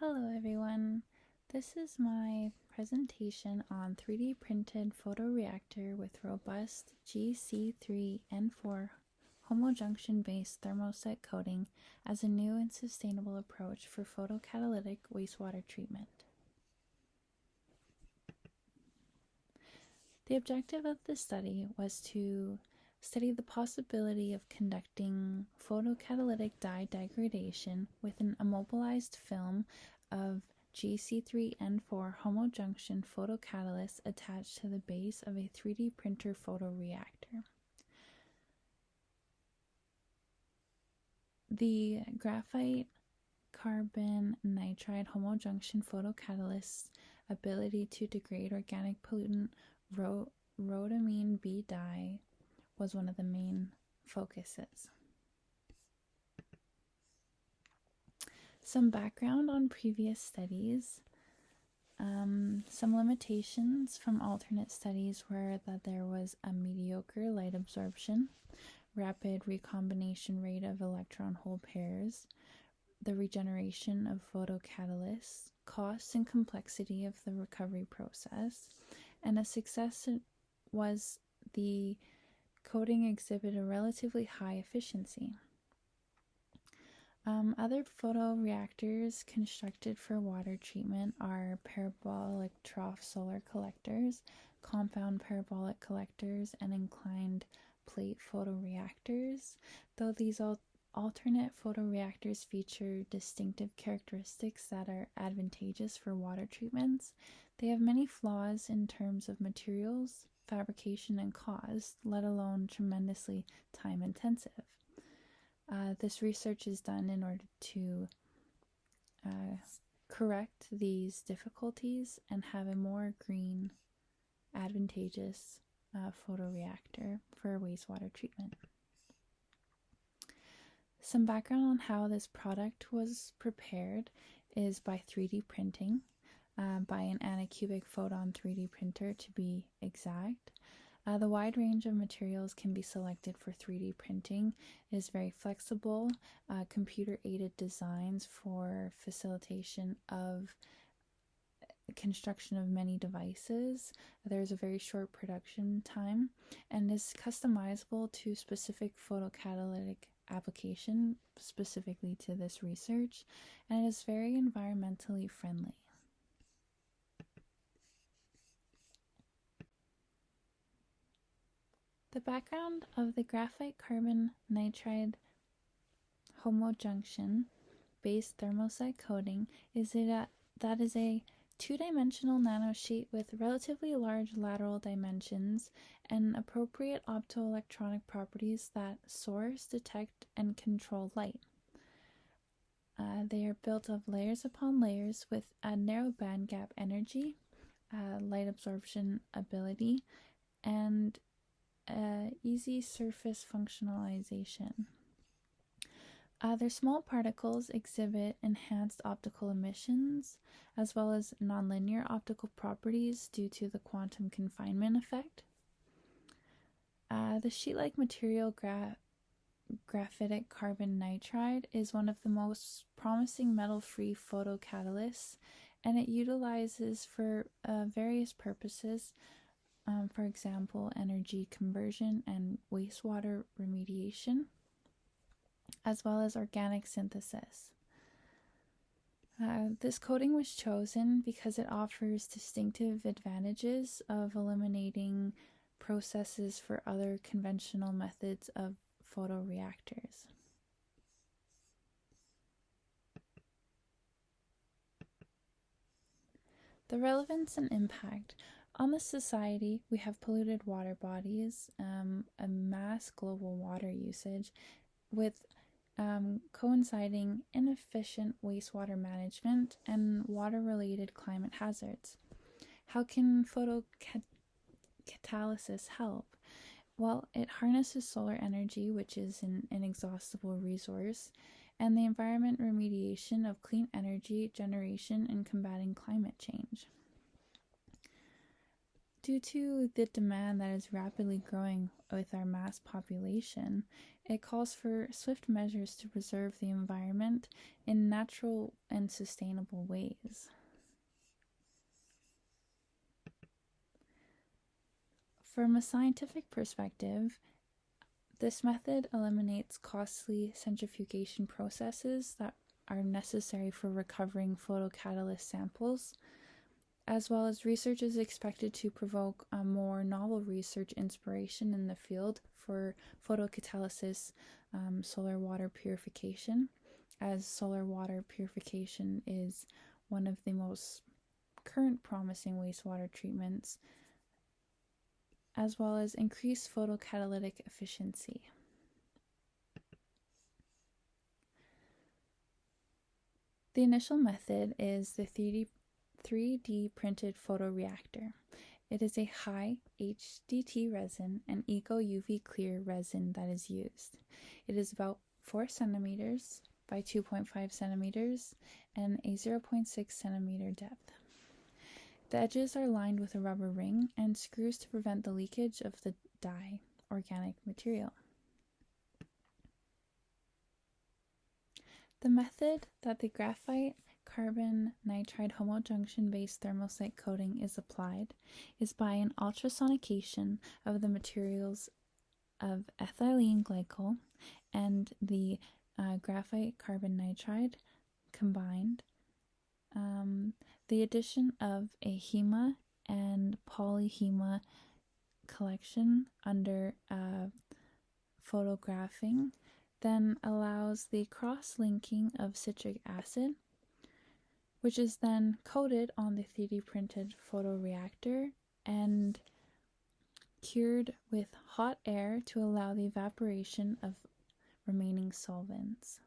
Hello everyone, this is my presentation on 3D printed photoreactor with robust GC3N4 homojunction based thermoset coating as a new and sustainable approach for photocatalytic wastewater treatment. The objective of the study was to study the possibility of conducting photocatalytic dye degradation with an immobilized film of GC3N4 homojunction photocatalyst attached to the base of a 3D printer photoreactor. The graphite carbon nitride homojunction photocatalysts' ability to degrade organic pollutant rhodamine B dye was one of the main focuses. Some background on previous studies. Some limitations from alternate studies were that there was a mediocre light absorption, rapid recombination rate of electron-hole pairs, the regeneration of photocatalysts, cost and complexity of the recovery process, and a success was the coating exhibited a relatively high efficiency. Other photoreactors constructed for water treatment are parabolic trough solar collectors, compound parabolic collectors, and inclined plate photoreactors. Though these alternate photoreactors feature distinctive characteristics that are advantageous for water treatments, they have many flaws in terms of materials, fabrication, and cost, let alone tremendously time-intensive. This research is done in order to correct these difficulties and have a more green, advantageous photoreactor for wastewater treatment. Some background on how this product was prepared is by 3D printing, by an anacubic photon 3D printer to be exact. The wide range of materials can be selected for 3D printing. It is very flexible, computer-aided designs for facilitation of construction of many devices. There's a very short production time and is customizable to specific photocatalytic application, specifically to this research, and it is very environmentally friendly. The background of the graphite carbon nitride homojunction based thermoset coating is that is a two-dimensional nanosheet with relatively large lateral dimensions and appropriate optoelectronic properties that source, detect, and control light. They are built of layers upon layers with a narrow bandgap energy, light absorption ability, and easy surface functionalization. Their small particles exhibit enhanced optical emissions as well as nonlinear optical properties due to the quantum confinement effect. The sheet-like material graphitic carbon nitride is one of the most promising metal-free photocatalysts, and it utilizes for various purposes. For example, energy conversion and wastewater remediation, as well as organic synthesis. This coating was chosen because it offers distinctive advantages of eliminating processes for other conventional methods of photoreactors. The relevance and impact. On the society, we have polluted water bodies, a mass global water usage with coinciding inefficient wastewater management and water-related climate hazards. How can photocatalysis help? Well, it harnesses solar energy, which is an inexhaustible resource, and the environment remediation of clean energy generation and combating climate change. Due to the demand that is rapidly growing with our mass population, it calls for swift measures to preserve the environment in natural and sustainable ways. From a scientific perspective, this method eliminates costly centrifugation processes that are necessary for recovering photocatalyst samples, as well as research is expected to provoke a more novel research inspiration in the field for photocatalysis solar water purification, as solar water purification is one of the most current promising wastewater treatments, as well as increased photocatalytic efficiency. The initial method is the 3D printed photoreactor. It is a high HDT resin and eco UV clear resin that is used. It is about 4 centimeters by 2.5 centimeters and a 0.6 centimeter depth. The edges are lined with a rubber ring and screws to prevent the leakage of the dye, organic material. The method that the graphite carbon nitride homojunction-based thermoset coating is applied is by an ultrasonication of the materials of ethylene glycol and the graphite carbon nitride combined. The addition of a hema and polyhema collection under photographing then allows the cross-linking of citric acid, which is then coated on the 3D printed photoreactor and cured with hot air to allow the evaporation of remaining solvents.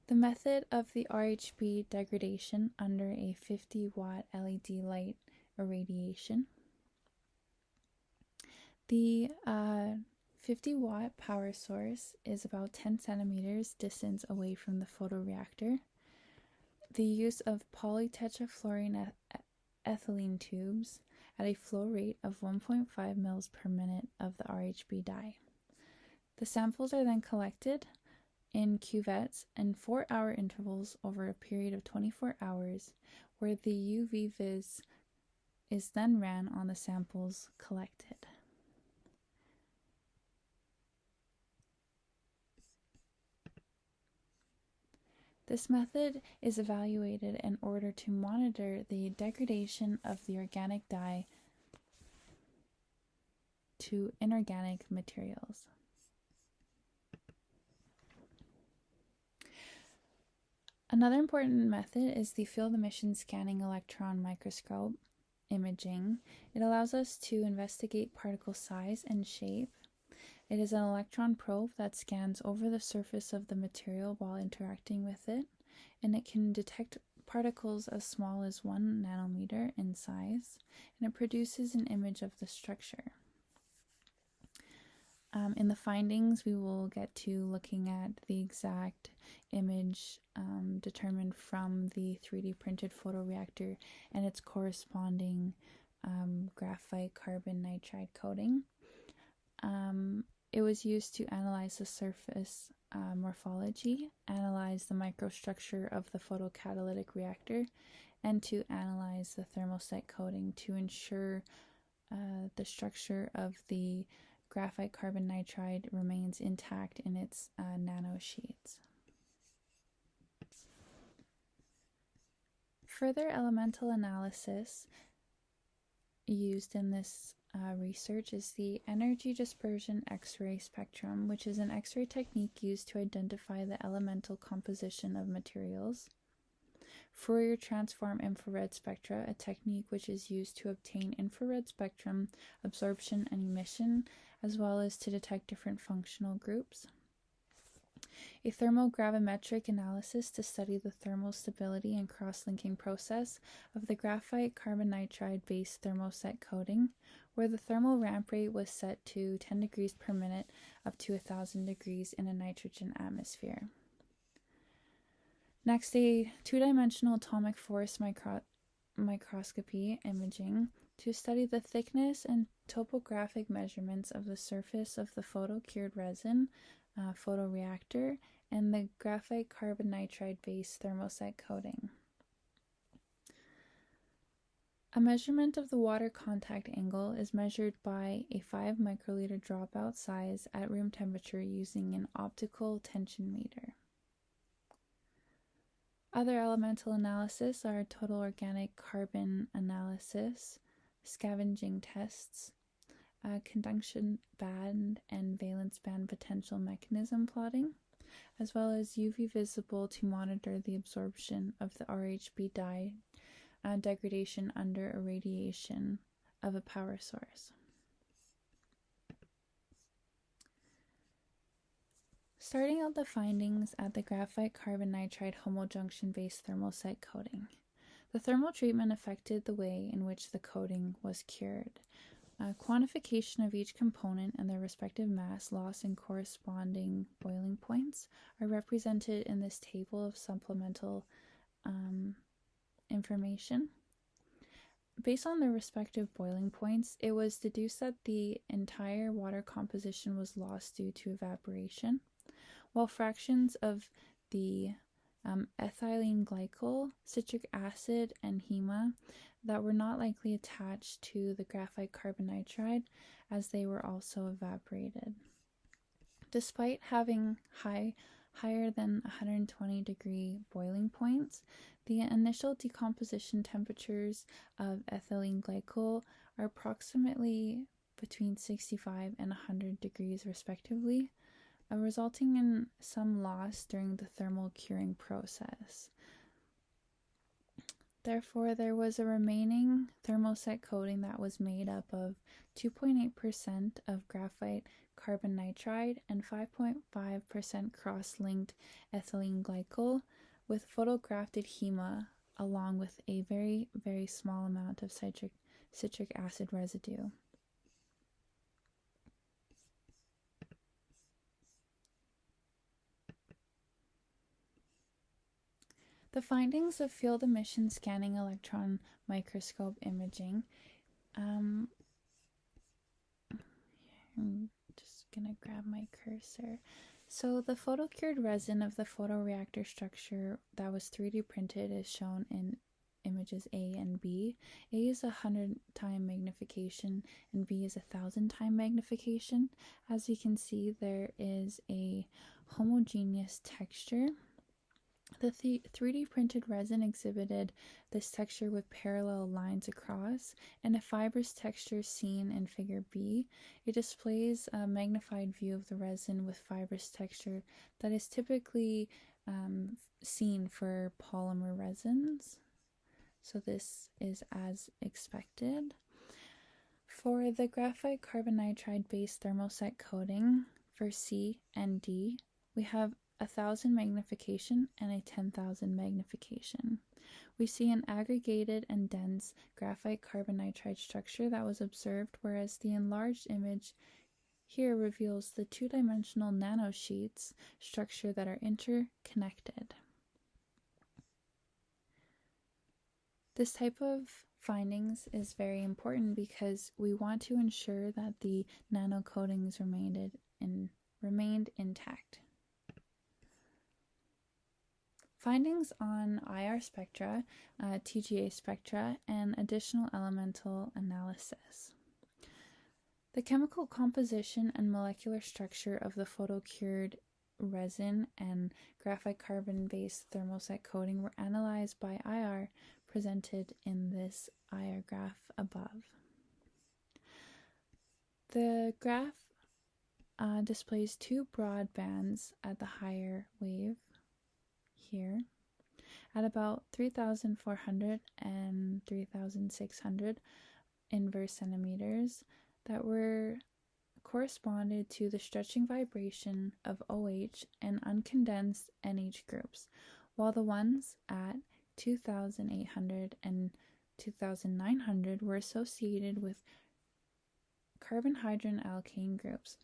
The method of the RHB degradation under a 50-watt LED light irradiation. The 50-watt power source is about 10 centimeters distance away from the photoreactor. The use of polytetrafluorine ethylene tubes at a flow rate of 1.5 mils per minute of the RHB dye. The samples are then collected in cuvettes in 4-hour intervals over a period of 24 hours, where the UV vis is then ran on the samples collected. This method is evaluated in order to monitor the degradation of the organic dye to inorganic materials. Another important method is the field emission scanning electron microscope imaging. It allows us to investigate particle size and shape. It is an electron probe that scans over the surface of the material while interacting with it, and it can detect particles as small as 1 nanometer in size, and it produces an image of the structure. In the findings, we will get to looking at the exact image determined from the 3D printed photoreactor and its corresponding graphite carbon nitride coating. It was used to analyze the surface morphology, analyze the microstructure of the photocatalytic reactor, and to analyze the thermoset coating to ensure the structure of the graphite carbon nitride remains intact in its nanosheets. Further elemental analysis used in this research is the energy dispersion X-ray spectrum, which is an X-ray technique used to identify the elemental composition of materials. Fourier transform infrared spectra, a technique which is used to obtain infrared spectrum absorption and emission, as well as to detect different functional groups. A thermogravimetric analysis to study the thermal stability and cross-linking process of the graphite carbon nitride based thermoset coating, where the thermal ramp rate was set to 10 degrees per minute up to 1,000 degrees in a nitrogen atmosphere. Next, a two-dimensional atomic force microscopy imaging to study the thickness and topographic measurements of the surface of the photo-cured resin, photoreactor, and the graphite carbon nitride-based thermoset coating. A measurement of the water contact angle is measured by a 5 microliter dropout size at room temperature using an optical tension meter. Other elemental analysis are total organic carbon analysis, scavenging tests, conduction band and valence band potential mechanism plotting, as well as UV visible to monitor the absorption of the RHB dye degradation under irradiation of a power source. Starting out the findings at the graphite carbon nitride homojunction-based thermoset coating. The thermal treatment affected the way in which the coating was cured. Quantification of each component and their respective mass loss and corresponding boiling points are represented in this table of supplemental information. Based on their respective boiling points, it was deduced that the entire water composition was lost due to evaporation, while fractions of the ethylene glycol, citric acid, and HEMA that were not likely attached to the graphite carbon nitride as they were also evaporated. Despite having higher than 120 degree boiling points, the initial decomposition temperatures of ethylene glycol are approximately between 65 and 100 degrees respectively, resulting in some loss during the thermal curing process. Therefore, there was a remaining thermoset coating that was made up of 2.8% of graphite carbon nitride and 5.5% cross-linked ethylene glycol with photographed HEMA along with a very, very small amount of citric acid residue. The findings of field emission scanning electron microscope imaging. I'm just gonna grab my cursor. So the photocured resin of the photoreactor structure that was 3D printed is shown in images A and B. A is 100-time magnification and B is 1,000-time magnification. As you can see, there is a homogeneous texture. The 3D printed resin exhibited this texture with parallel lines across, and a fibrous texture seen in figure B. It displays a magnified view of the resin with fibrous texture that is typically seen for polymer resins. So this is as expected. For the graphite carbon nitride based thermoset coating for C and D, we have 1,000 magnification and a 10,000 magnification. We see an aggregated and dense graphite carbon nitride structure that was observed, whereas the enlarged image here reveals the two-dimensional nanosheets structure that are interconnected. This type of findings is very important because we want to ensure that the nano coatings remained intact. Findings on IR spectra, TGA spectra, and additional elemental analysis. The chemical composition and molecular structure of the photocured resin and graphite carbon-based thermoset coating were analyzed by IR, presented in this IR graph above. The graph displays two broad bands at the higher wave here at about 3,400 and 3,600 inverse centimeters that were corresponded to the stretching vibration of OH and uncondensed NH groups, while the ones at 2,800 and 2,900 were associated with carbon-hydrogen alkane groups.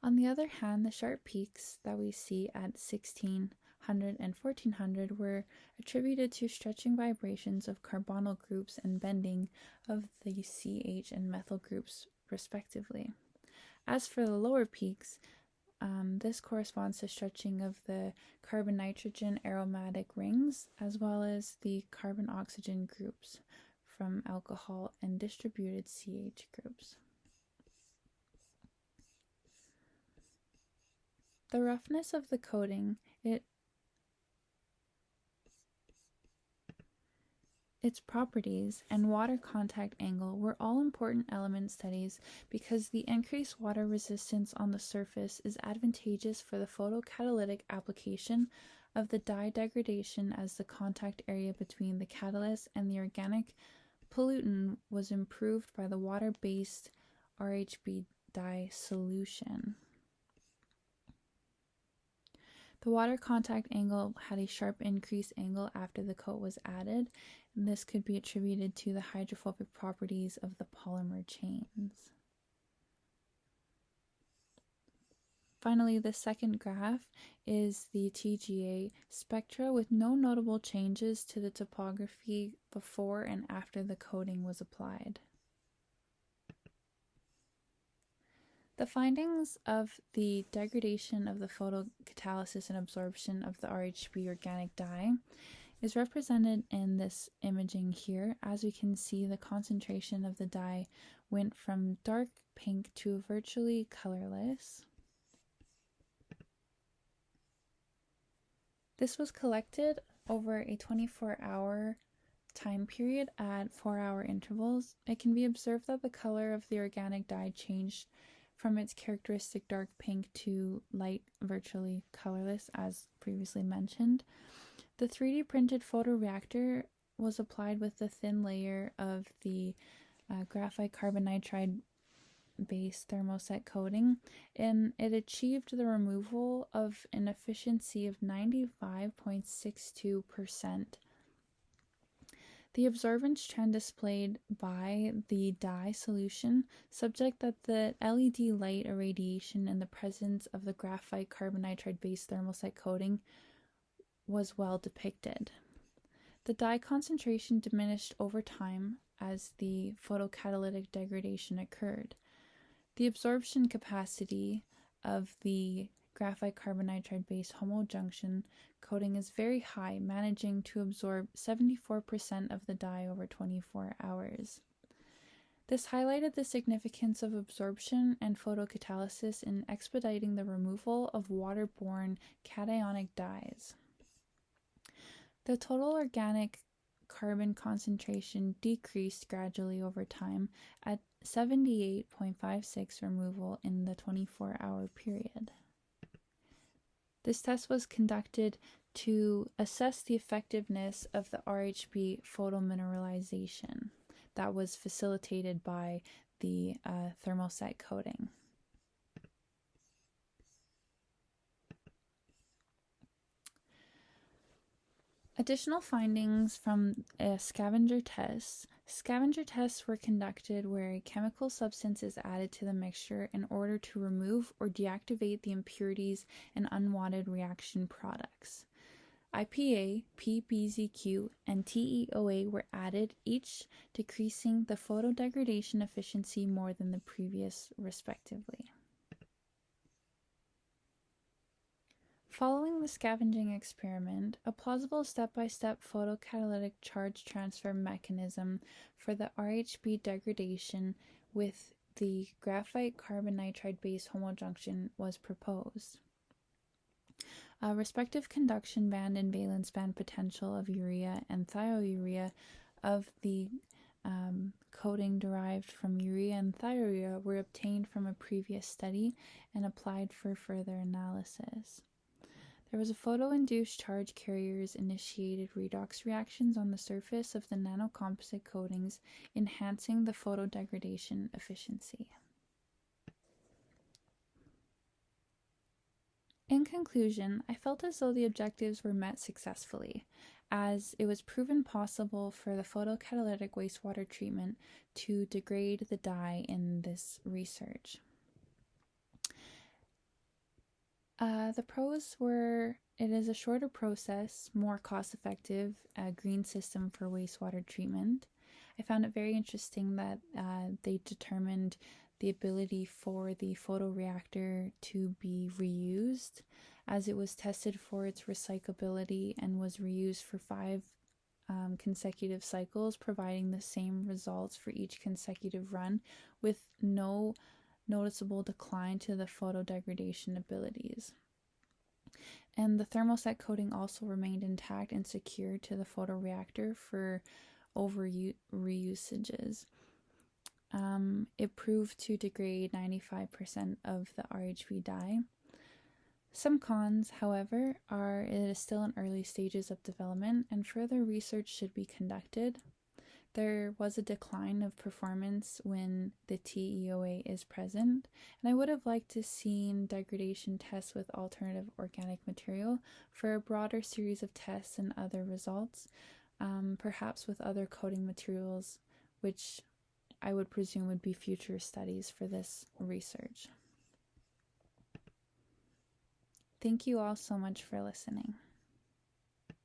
On the other hand, the sharp peaks that we see at 1,600 100, and 1400 were attributed to stretching vibrations of carbonyl groups and bending of the CH and methyl groups, respectively. As for the lower peaks, this corresponds to stretching of the carbon-nitrogen aromatic rings as well as the carbon-oxygen groups from alcohol and distributed CH groups. The roughness of the coating, its properties, and water contact angle were all important element studies because the increased water resistance on the surface is advantageous for the photocatalytic application of the dye degradation, as the contact area between the catalyst and the organic pollutant was improved by the water-based RHB dye solution. The water contact angle had a sharp increased angle after the coat was added, and this could be attributed to the hydrophobic properties of the polymer chains. Finally, the second graph is the TGA spectra with no notable changes to the topography before and after the coating was applied. The findings of the degradation of the photocatalysis and absorption of the RHB organic dye is represented in this imaging here. As we can see, the concentration of the dye went from dark pink to virtually colorless. This was collected over a 24-hour time period at 4-hour intervals. It can be observed that the color of the organic dye changed from its characteristic dark pink to light virtually colorless, as previously mentioned. The 3D printed photoreactor was applied with the thin layer of the graphite carbonitride based thermoset coating, and it achieved the removal of an efficiency of 95.62%. The absorbance trend displayed by the dye solution subject that the LED light irradiation in the presence of the graphite carbonitride based thermoset coating was well depicted. The dye concentration diminished over time as the photocatalytic degradation occurred. The absorption capacity of the graphite carbonitride based homojunction coating is very high, managing to absorb 74% of the dye over 24 hours. This highlighted the significance of absorption and photocatalysis in expediting the removal of waterborne cationic dyes. The total organic carbon concentration decreased gradually over time at 78.56 removal in the 24-hour period. This test was conducted to assess the effectiveness of the RHB photomineralization that was facilitated by the thermoset coating. Additional findings from scavenger tests. Scavenger tests were conducted where a chemical substance is added to the mixture in order to remove or deactivate the impurities and unwanted reaction products. IPA, PBZQ, and TEOA were added, each decreasing the photodegradation efficiency more than the previous, respectively. Following the scavenging experiment, a plausible step-by-step photocatalytic charge transfer mechanism for the RHB degradation with the graphite carbonitride based homojunction was proposed. A respective conduction band and valence band potential of urea and thiourea of the coating derived from urea and thiourea were obtained from a previous study and applied for further analysis. There was a photo-induced charge carriers initiated redox reactions on the surface of the nanocomposite coatings, enhancing the photodegradation efficiency. In conclusion, I felt as though the objectives were met successfully, as it was proven possible for the photocatalytic wastewater treatment to degrade the dye in this research. The pros were It is a shorter process, more cost effective, a green system for wastewater treatment. I found it very interesting that they determined the ability for the photoreactor to be reused, as it was tested for its recyclability and was reused for 5 consecutive cycles, providing the same results for each consecutive run with no noticeable decline to the photodegradation abilities. And the thermoset coating also remained intact and secure to the photoreactor for reusages. It proved to degrade 95% of the RHP dye. Some cons, however, are it is still in early stages of development and further research should be conducted. There was a decline of performance when the TEOA is present, and I would have liked to seen degradation tests with alternative organic material for a broader series of tests and other results, perhaps with other coating materials, which I would presume would be future studies for this research. Thank you all so much for listening.